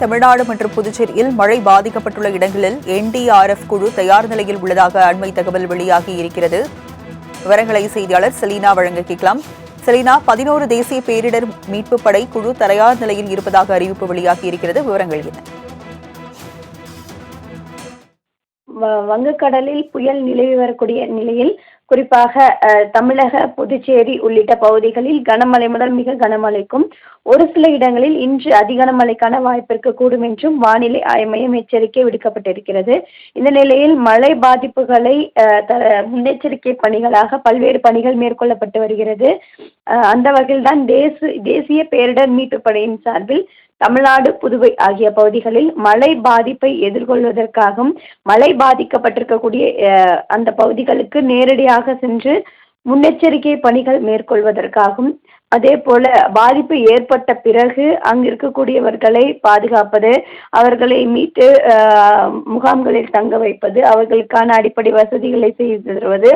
தமிழ்நாடு மற்றும் புதுச்சேரியில் மழை பாதிக்கப்பட்டுள்ள இடங்களில் NDRF குழு தயார் நிலையில் உள்ளதாக அண்மை தகவல் வெளியாகி இருக்கிறது. விவரங்களை செய்தியாளர் செலீனா வழங்க கேட்கலாம். செலீனா, 11 தேசிய பேரிடர் மீட்பு படை குழு தயார் நிலையில் இருப்பதாக அறிவிப்பு வெளியாகி இருக்கிறது. விவரங்கள் என்ன? வங்கக்கடலில் புயல் நிலவி வரக்கூடிய நிலையில் குறிப்பாக தமிழக, புதுச்சேரி உள்ளிட்ட பகுதிகளில் கனமழை முதல் மிக கனமழைக்கும், ஒரு சில இடங்களில் இன்று அதி கனமழைக்கான வாய்ப்பு இருக்கக்கூடும் என்றும் வானிலை ஆய்வு மையம் எச்சரிக்கை விடுக்கப்பட்டிருக்கிறது. இந்த நிலையில் மழை பாதிப்புகளை முன்னெச்சரிக்கை பணிகளாக பல்வேறு பணிகள் மேற்கொள்ளப்பட்டு வருகிறது. அந்த வகையில்தான் தேசிய பேரிடர் மீட்பு படையின் சார்பில் தமிழ்நாடு, புதுவை ஆகிய பகுதிகளில் மழை பாதிப்பை எதிர்கொள்வதற்காகவும் மழை பாதிக்கப்பட்டிருக்கக்கூடிய அந்த பகுதிகளுக்கு நேரடியாக சென்று முன்னெச்சரிக்கை பணிகள் மேற்கொள்வதற்காகவும், அதே போல பாதிப்பு ஏற்பட்ட பிறகு அங்கு இருக்கக்கூடியவர்களை பாதுகாப்பது, அவர்களை மீட்டு முகாம்களில் தங்க வைப்பது, அவர்களுக்கான அடிப்படை வசதிகளை செய்து தருவது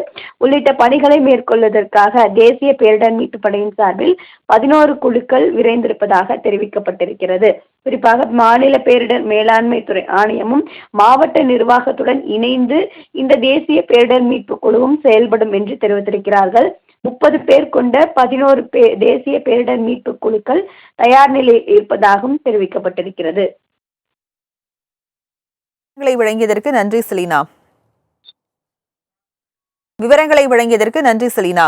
உள்ளிட்ட பணிகளை மேற்கொள்வதற்காக தேசிய பேரிடர் மீட்பு படையின் சார்பில் 11 குழுக்கள் விரைந்திருப்பதாக தெரிவிக்கப்பட்டிருக்கிறது. குறிப்பாக மாநில பேரிடர் மேலாண்மை துறை ஆணையமும் மாவட்ட நிர்வாகத்துடன் இணைந்து இந்த தேசிய பேரிடர் மீட்பு குழுவும் செயல்படும் என்று தெரிவித்திருக்கிறார்கள். 30 பேர் கொண்ட 11 தேசிய பேரிடர் மீட்பு குழுக்கள் தயார் நிலையில் இருப்பதாகவும் தெரிவிக்கப்பட்டிருக்கிறது. விவரங்களை வழங்கியதற்கு நன்றி செலீனா.